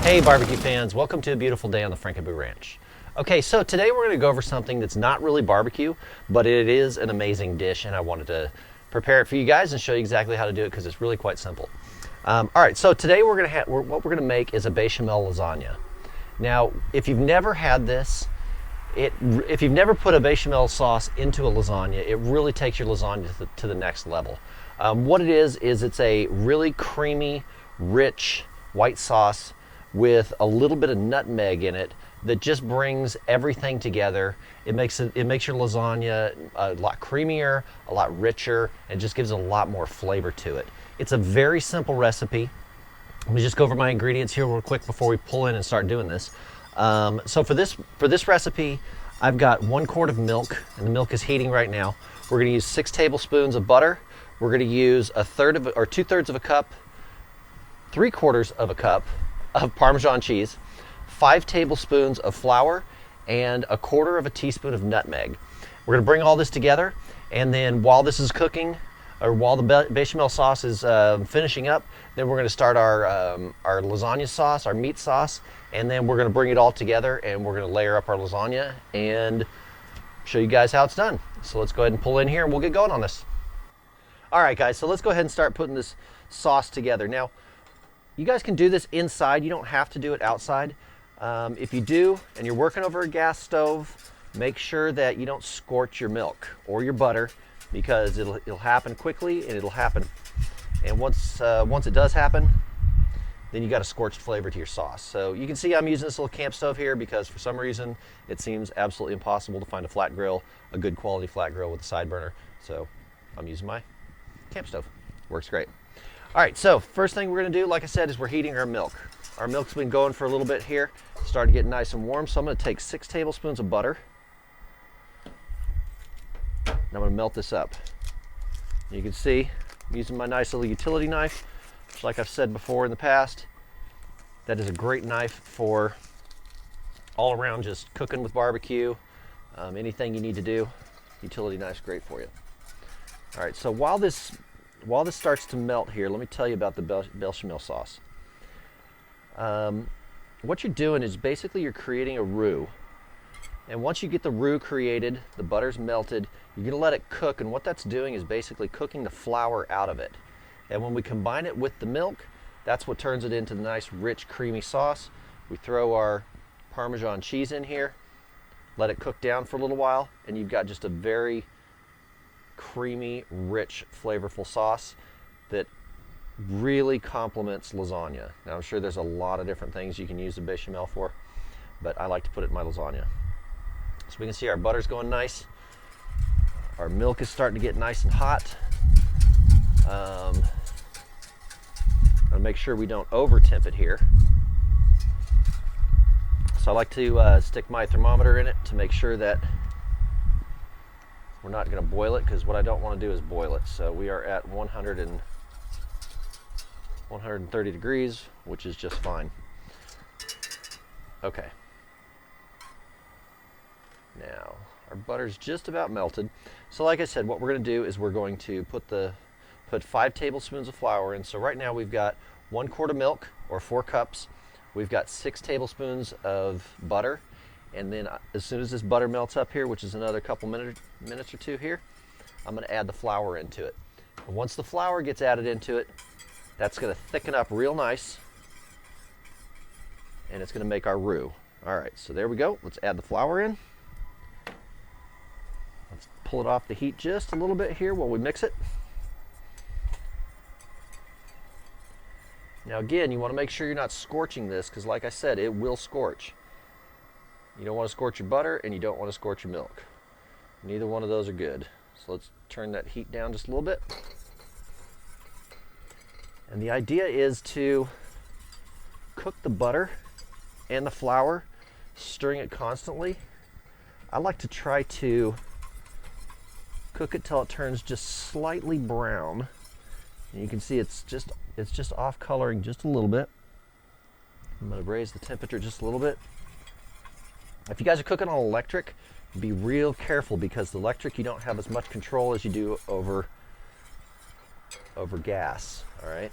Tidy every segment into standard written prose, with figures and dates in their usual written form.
Hey barbecue fans, welcome to a beautiful day on the Frankaboo Ranch. Okay, so today we're going to go over something that's not really barbecue, but it is an amazing dish, and I wanted to prepare it for you guys and show you exactly how to do it because it's really quite simple. All right, so today what we're going to make is a bechamel lasagna. Now, if you've never had this, if you've never put a bechamel sauce into a lasagna, it really takes your lasagna to the next level. What it is it's a really creamy, rich white sauce with a little bit of nutmeg in it that just brings everything together. It makes your lasagna a lot creamier, a lot richer, and just gives a lot more flavor to it. It's a very simple recipe. Let me just go over my ingredients here real quick before we pull in and start doing this. So for this recipe, I've got 1 quart of milk, and the milk is heating right now. We're going to use 6 tablespoons of butter. We're going to use 2/3 of a cup, 3/4 of a cup of Parmesan cheese, 5 tablespoons of flour, and 1/4 of a teaspoon of nutmeg. We're going to bring all this together, and then while this is cooking, or while the bechamel sauce is finishing up, then we're going to start our lasagna sauce, our meat sauce, and then we're going to bring it all together and we're going to layer up our lasagna and show you guys how it's done. So let's go ahead and pull in here and we'll get going on this. All right guys, so let's go ahead and start putting this sauce together. Now, you guys can do this inside, you don't have to do it outside. If you do and you're working over a gas stove, make sure that you don't scorch your milk or your butter, because it'll happen quickly and it'll happen. And once it does happen, then you got a scorched flavor to your sauce. So you can see I'm using this little camp stove here because for some reason it seems absolutely impossible to find a flat grill, a good quality flat grill with a side burner. So I'm using my camp stove. Works great. All right, so first thing we're gonna do, like I said, is we're heating our milk. Our milk's been going for a little bit here, starting to get nice and warm. So I'm gonna take 6 tablespoons of butter. And I'm going to melt this up. You can see I'm using my nice little utility knife, which, like I've said before in the past, that is a great knife for all around just cooking with barbecue, anything you need to do. Utility knife's great for you. All right, so while this starts to melt here, let me tell you about the bechamel sauce. What you're doing is basically you're creating a roux. And once you get the roux created, the butter's melted, you're going to let it cook, and what that's doing is basically cooking the flour out of it. And when we combine it with the milk, that's what turns it into the nice, rich, creamy sauce. We throw our Parmesan cheese in here, let it cook down for a little while, and you've got just a very creamy, rich, flavorful sauce that really complements lasagna. Now, I'm sure there's a lot of different things you can use the bechamel for, but I like to put it in my lasagna. So we can see our butter's going nice. Our milk is starting to get nice and hot. I'm gonna make sure we don't over temp it here. So I like to stick my thermometer in it to make sure that we're not gonna boil it, because what I don't want to do is boil it. So we are at 130 degrees, which is just fine. Okay. Now, our butter's just about melted. So like I said, what we're going to do is we're going to put 5 tablespoons of flour in. So right now we've got 1 quart of milk, or 4 cups. We've got 6 tablespoons of butter. And then as soon as this butter melts up here, which is another couple minutes or two here, I'm going to add the flour into it. And once the flour gets added into it, that's going to thicken up real nice. And it's going to make our roux. All right, so there we go. Let's add the flour in. Let's pull it off the heat just a little bit here while we mix it. Now again, you want to make sure you're not scorching this, because like I said, it will scorch. You don't want to scorch your butter and you don't want to scorch your milk. Neither one of those are good. So let's turn that heat down just a little bit. And the idea is to cook the butter and the flour, stirring it constantly. I like to try to cook it till it turns just slightly brown. And you can see it's just off coloring just a little bit. I'm going to raise the temperature just a little bit. If you guys are cooking on electric, be real careful, because the electric you don't have as much control as you do over gas. All right.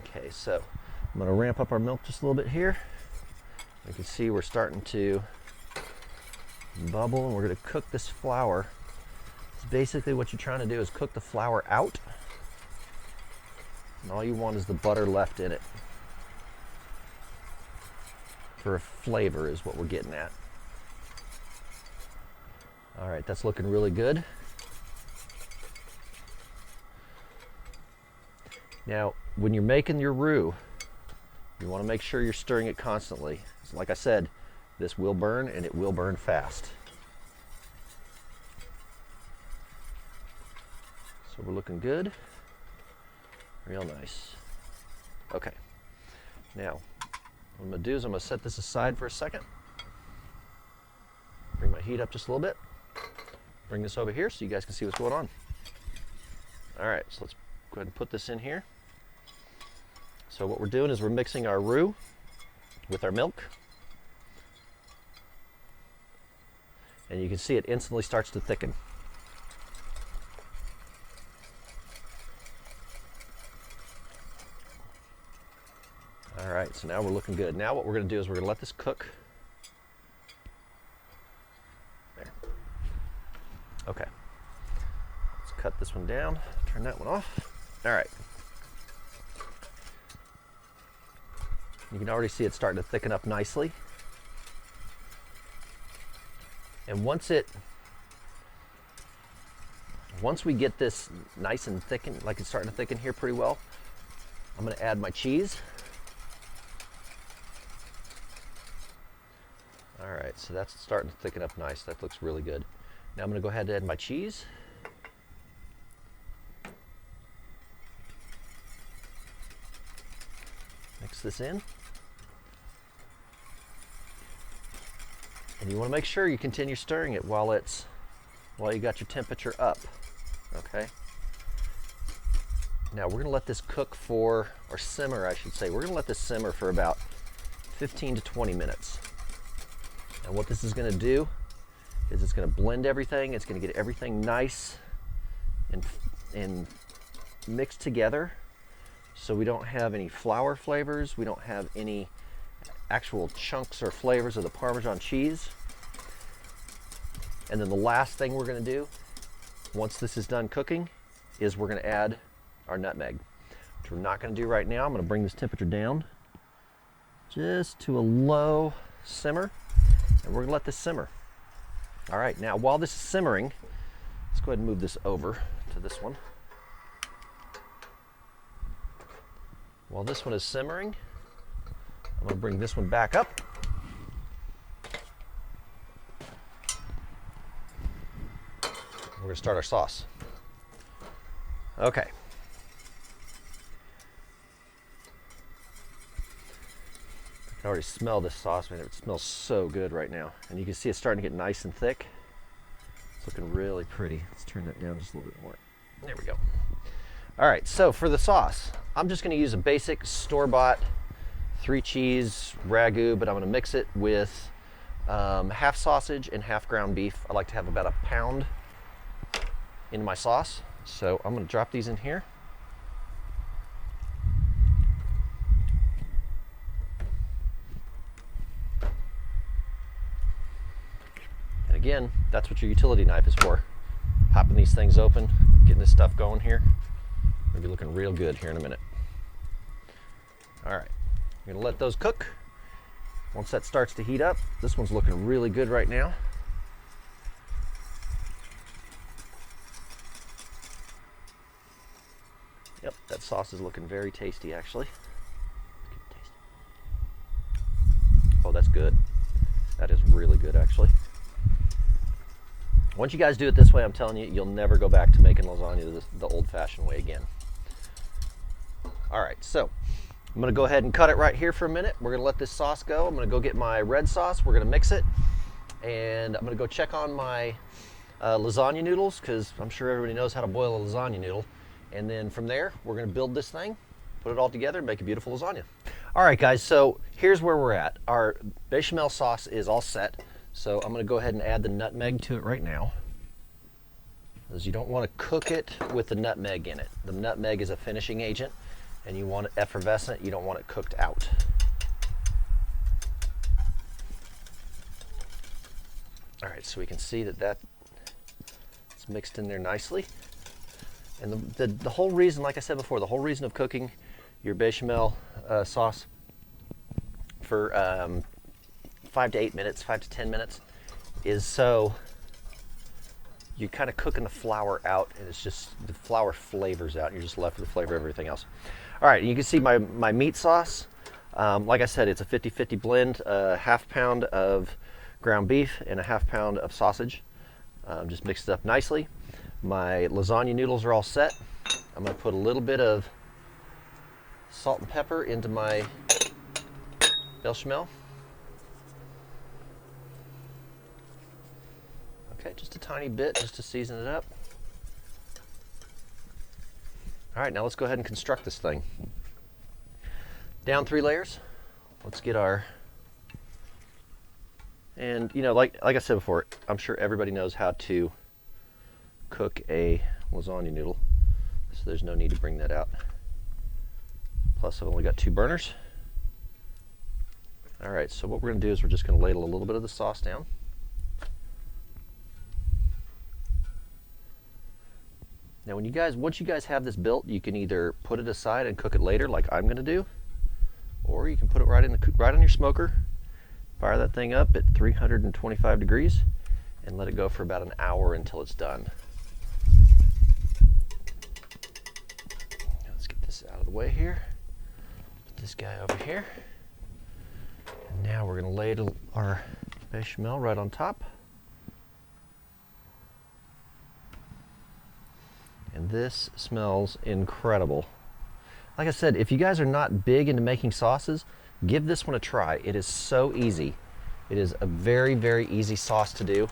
Okay, so I'm going to ramp up our milk just a little bit here. You can see we're starting to bubble, and we're going to cook this flour. So basically what you're trying to do is cook the flour out, and all you want is the butter left in it. For a flavor is what we're getting at. All right, that's looking really good. Now, when you're making your roux, you want to make sure you're stirring it constantly. So like I said, this will burn, and it will burn fast. So we're looking good. Real nice. Okay. Now, what I'm going to do is I'm going to set this aside for a second. Bring my heat up just a little bit. Bring this over here so you guys can see what's going on. All right, so let's go ahead and put this in here. So what we're doing is we're mixing our roux with our milk. And you can see it instantly starts to thicken. All right, so now we're looking good. Now what we're going to do is we're going to let this cook. There. Okay. Let's cut this one down, turn that one off. All right. You can already see it starting to thicken up nicely. And once we get this nice and thickened, like it's starting to thicken here pretty well, I'm going to add my cheese. All right, so that's starting to thicken up nice. That looks really good. Now I'm going to go ahead and add my cheese. Mix this in. And you want to make sure you continue stirring it while you got your temperature up. Okay. Now we're going to let this cook or simmer, I should say. We're going to let this simmer for about 15 to 20 minutes. And what this is going to do is it's going to blend everything. It's going to get everything nice and mixed together, so we don't have any flour flavors. We don't have any actual chunks or flavors of the Parmesan cheese. And then the last thing we're going to do, once this is done cooking, is we're going to add our nutmeg, which we're not going to do right now. I'm going to bring this temperature down just to a low simmer, and we're going to let this simmer. All right, now while this is simmering, let's go ahead and move this over to this one. While this one is simmering, I'm going to bring this one back up. We're going to start our sauce. Okay. I can already smell this sauce, man. It smells so good right now. And you can see it's starting to get nice and thick. It's looking really pretty. Let's turn that down just a little bit more. There we go. All right, so for the sauce, I'm just going to use a basic store-bought 3-cheese ragu, but I'm going to mix it with half sausage and half ground beef. I like to have about a pound in my sauce. So I'm going to drop these in here. And again, that's what your utility knife is for. Popping these things open, getting this stuff going here. We'll be looking real good here in a minute. All right, I'm going to let those cook. Once that starts to heat up, this one's looking really good right now. Yep, that sauce is looking very tasty, actually. Oh, that's good. That is really good, actually. Once you guys do it this way, I'm telling you, you'll never go back to making lasagna the old-fashioned way again. All right, so I'm going to go ahead and cut it right here for a minute. We're going to let this sauce go. I'm going to go get my red sauce. We're going to mix it, and I'm going to go check on my lasagna noodles, because I'm sure everybody knows how to boil a lasagna noodle. And then from there, we're going to build this thing, put it all together, and make a beautiful lasagna. All right, guys, so here's where we're at. Our bechamel sauce is all set. So I'm going to go ahead and add the nutmeg to it right now, because you don't want to cook it with the nutmeg in it. The nutmeg is a finishing agent, and you want it effervescent. You don't want it cooked out. All right, so we can see that it's mixed in there nicely. And the whole reason, like I said before, the whole reason of cooking your bechamel sauce for 5 to 8 minutes, 5 to 10 minutes, is so you're kind of cooking the flour out, and it's just the flour flavors out, and you're just left with the flavor of everything else. All right, you can see my meat sauce. Like I said, it's a 50-50 blend, a half pound of ground beef and a half pound of sausage. Just mixed it up nicely. My lasagna noodles are all set. I'm going to put a little bit of salt and pepper into my bechamel. Okay, just a tiny bit just to season it up. All right, now let's go ahead and construct this thing. Down 3 layers. Let's get our, and you know, like I said before, I'm sure everybody knows how to cook a lasagna noodle, so there's no need to bring that out. Plus, I've only got 2 burners. All right, so what we're going to do is we're just going to ladle a little bit of the sauce down. Now, once you guys have this built, you can either put it aside and cook it later, like I'm going to do, or you can put it right on your smoker, fire that thing up at 325 degrees, and let it go for about an hour until it's done. Let's get this out of the way here. Put this guy over here. And now we're going to ladle our bechamel right on top. And this smells incredible. Like I said, if you guys are not big into making sauces, give this one a try. It is so easy. It is a very, very easy sauce to do.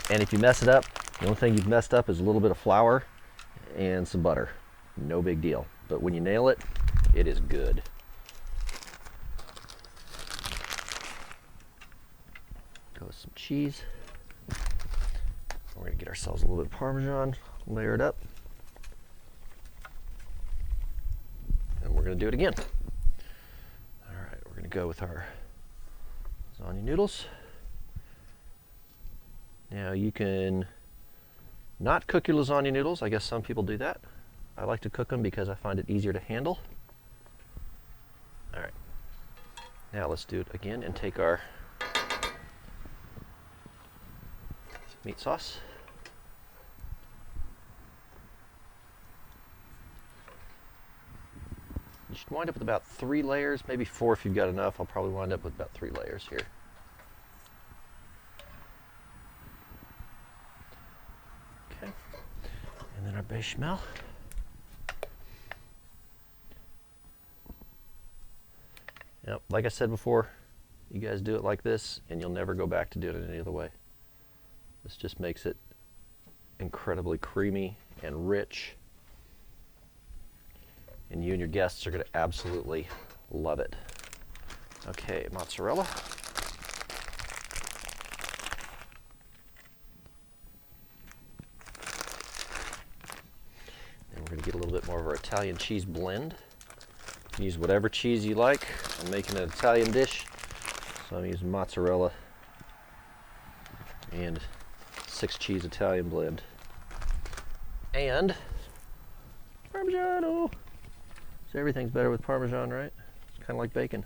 And if you mess it up, the only thing you've messed up is a little bit of flour and some butter. No big deal. But when you nail it, it is good. Go with some cheese. We're going to get ourselves a little bit of Parmesan, layer it up, and we're going to do it again. All right, we're going to go with our lasagna noodles. Now you can not cook your lasagna noodles. I guess some people do that. I like to cook them because I find it easier to handle. All right, now let's do it again and take our meat sauce. You should wind up with about 3 layers, maybe 4 if you've got enough. I'll probably wind up with about 3 layers here. Okay, and then our bechamel. Yep, like I said before, you guys do it like this and you'll never go back to doing it any other way. This just makes it incredibly creamy and rich. And you and your guests are going to absolutely love it. Okay, mozzarella. And we're going to get a little bit more of our Italian cheese blend. You can use whatever cheese you like. I'm making an Italian dish, so I'm using mozzarella and 6 cheese Italian blend. And Parmigiano. So everything's better with Parmesan, right? It's kind of like bacon.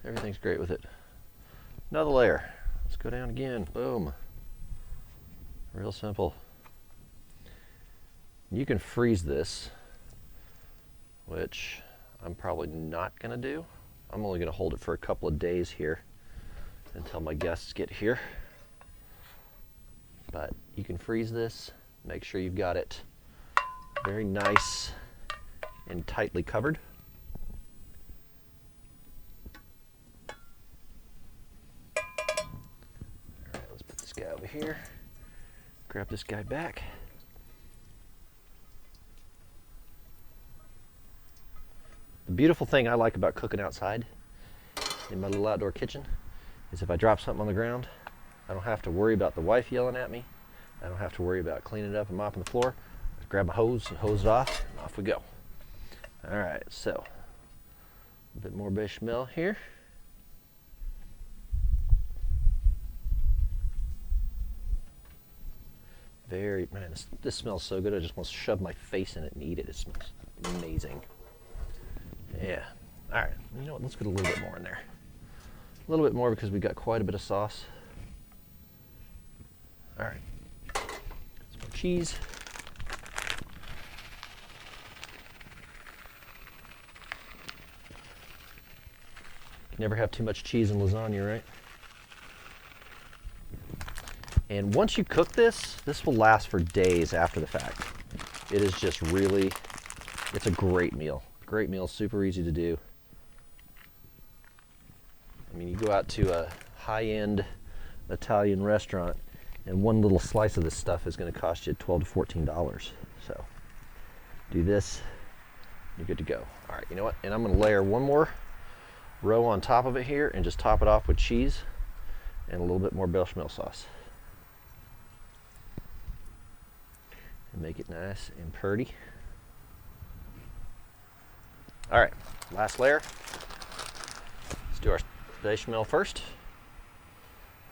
Everything's great with it. Another layer. Let's go down again. Boom. Real simple. You can freeze this, which I'm probably not going to do. I'm only going to hold it for a couple of days here until my guests get here. But you can freeze this. Make sure you've got it very nice and tightly covered. All right, let's put this guy over here. Grab this guy back. The beautiful thing I like about cooking outside in my little outdoor kitchen is if I drop something on the ground, I don't have to worry about the wife yelling at me. I don't have to worry about cleaning it up and mopping the floor. I grab my hose and hose it off, and off we go. All right, so a bit more bechamel here. Man, this smells so good. I just want to shove my face in it and eat it. It smells amazing. Yeah. All right. You know what? Let's put a little bit more in there. A little bit more because we got quite a bit of sauce. All right. Some more cheese. You never have too much cheese in lasagna, right? And once you cook this will last for days after the fact. It is just really, it's a great meal. Great meal, super easy to do. I mean, you go out to a high-end Italian restaurant and one little slice of this stuff is going to cost you $12 to $14. So do this, you're good to go. All right, you know what? And I'm going to layer one more row on top of it here and just top it off with cheese and a little bit more bechamel sauce. And make it nice and pretty. All right, last layer. Let's do our bechamel first.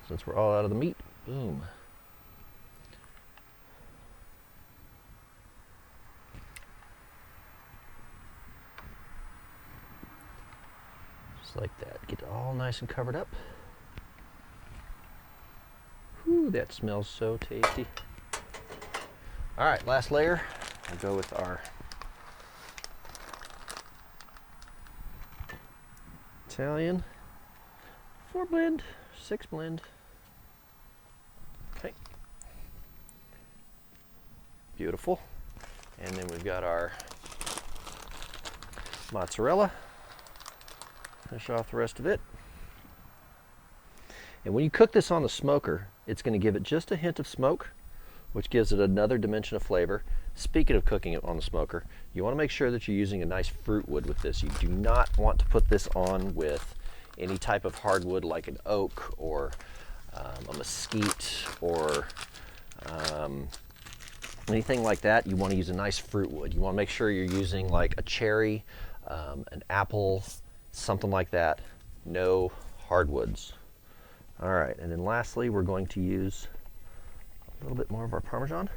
Since we're all out of the meat, boom. Just like that. Get it all nice and covered up. Whew, that smells so tasty. All right, last layer. I'll go with our Italian 4 blend, 6 blend. Okay. Beautiful. And then we've got our mozzarella. Finish off the rest of it. And when you cook this on the smoker, it's going to give it just a hint of smoke, which gives it another dimension of flavor. Speaking of cooking it on the smoker, you want to make sure that you're using a nice fruit wood with this. You do not want to put this on with any type of hardwood like an oak or a mesquite or anything like that. You want to use a nice fruit wood. You want to make sure you're using like a cherry, an apple, something like that. No hardwoods. All right, and then lastly, we're going to use a little bit more of our Parmesan.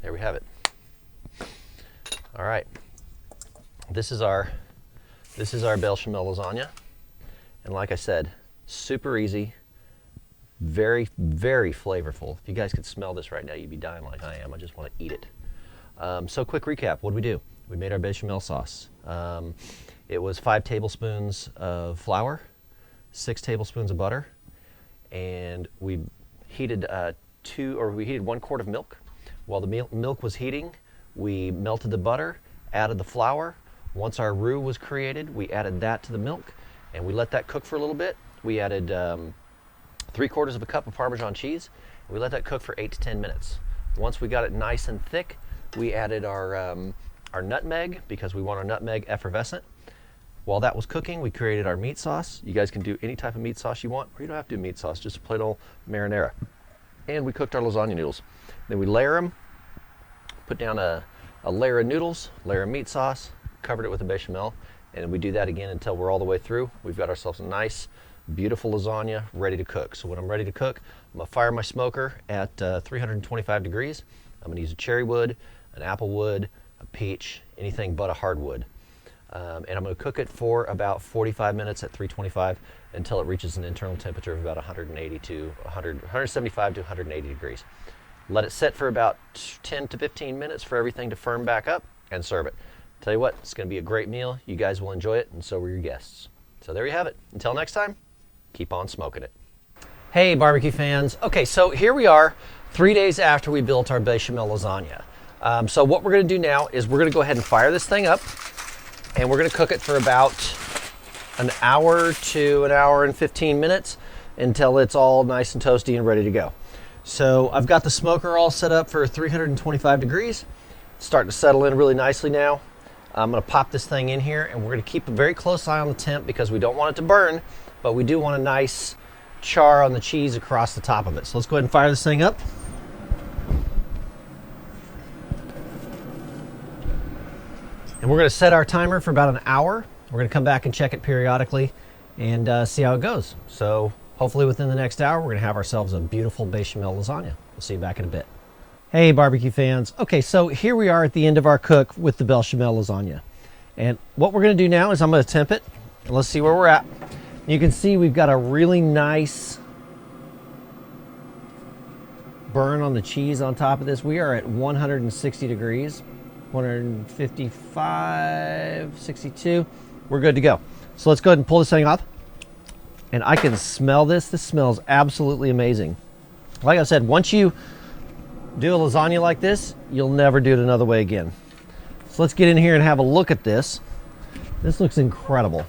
There we have it. All right. This is our bechamel lasagna. And like I said, super easy, very, very flavorful. If you guys could smell this right now, you'd be dying like I am. I just want to eat it. So quick recap, what did we do? We made our bechamel sauce. It was 5 tablespoons of flour, 6 tablespoons of butter, and we heated 1 quart of milk. While the milk was heating, we melted the butter, added the flour. Once our roux was created, we added that to the milk, and we let that cook for a little bit. We added 3/4 of a cup of Parmesan cheese, and we let that cook for 8 to 10 minutes. Once we got it nice and thick, we added our nutmeg, because we want our nutmeg effervescent. While that was cooking, we created our meat sauce. You guys can do any type of meat sauce you want, or you don't have to do meat sauce, just a plain old marinara. And we cooked our lasagna noodles. Then we layer them, put down a layer of noodles, layer of meat sauce, covered it with a bechamel, and we do that again until we're all the way through. We've got ourselves a nice, beautiful lasagna ready to cook. So when I'm ready to cook, I'm gonna fire my smoker at 325 degrees. I'm gonna use a cherry wood, an apple wood, a peach, anything but a hardwood. And I'm going to cook it for about 45 minutes at 325 until it reaches an internal temperature of about 175 to 180 degrees. Let it sit for about 10 to 15 minutes for everything to firm back up, and serve it. Tell you what, it's going to be a great meal. You guys will enjoy it, and so will your guests. So there you have it. Until next time, keep on smoking it. Hey, barbecue fans. Okay, so here we are 3 days after we built our bechamel lasagna. So what we're going to do now is we're going to go ahead and fire this thing up. And we're going to cook it for about an hour to an hour and 15 minutes until it's all nice and toasty and ready to go. So I've got the smoker all set up for 325 degrees. It's starting to settle in really nicely now. I'm going to pop this thing in here, and we're going to keep a very close eye on the temp because we don't want it to burn, but we do want a nice char on the cheese across the top of it. So let's go ahead and fire this thing up. And we're going to set our timer for about an hour. We're going to come back and check it periodically and see how it goes. So hopefully within the next hour, we're going to have ourselves a beautiful bechamel lasagna. We'll see you back in a bit. Hey, barbecue fans. Okay, so here we are at the end of our cook with the bechamel lasagna. And what we're going to do now is I'm going to temp it. And let's see where we're at. You can see we've got a really nice burn on the cheese on top of this. We are at 160 degrees, 155, 62. We're good to go. So let's go ahead and pull this thing off. And I can smell this. This smells absolutely amazing. Like I said, once you do a lasagna like this, you'll never do it another way again. So let's get in here and have a look at this. This looks incredible.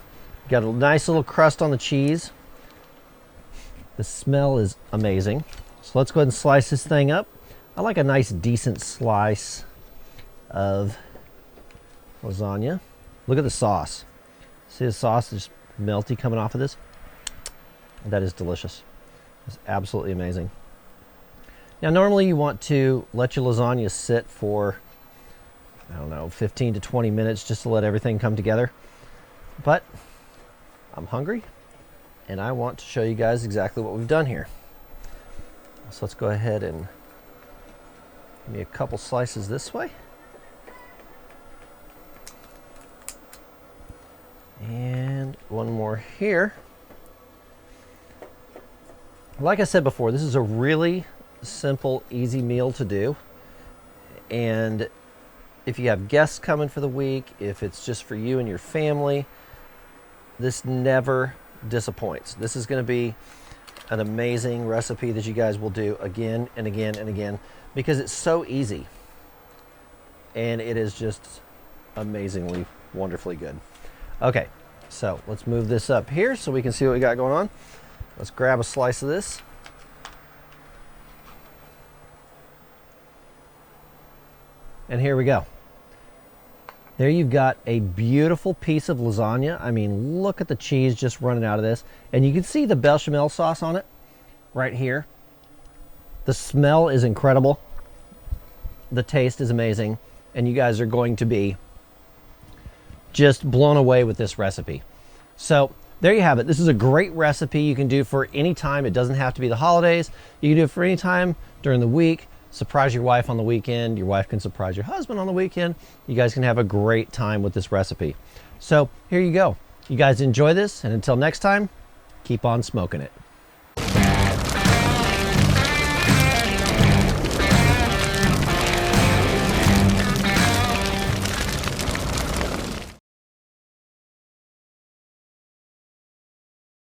Got a nice little crust on the cheese. The smell is amazing. So let's go ahead and slice this thing up. I like a nice decent slice of lasagna. Look at the sauce. See the sauce is melty coming off of this? That is delicious. It's absolutely amazing. Now normally you want to let your lasagna sit for, I don't know, 15 to 20 minutes just to let everything come together. But I'm hungry and I want to show you guys exactly what we've done here. So let's go ahead and give me a couple slices this way. And one more here. Like I said before, this is a really simple, easy meal to do. And if you have guests coming for the week, if it's just for you and your family, this never disappoints. This is going to be an amazing recipe that you guys will do again and again and again because it's so easy. And it is just amazingly, wonderfully good. Okay, so let's move this up here so we can see what we got going on. Let's grab a slice of this. And here we go. There you've got a beautiful piece of lasagna. I mean, look at the cheese just running out of this. And you can see the bechamel sauce on it right here. The smell is incredible. The taste is amazing. And you guys are going to be just blown away with this recipe. So there you have it. This is a great recipe you can do for any time. It doesn't have to be the holidays. You can do it for any time during the week. Surprise your wife on the weekend. Your wife can surprise your husband on the weekend. You guys can have a great time with this recipe. So here you go. You guys enjoy this, and until next time, keep on smoking it.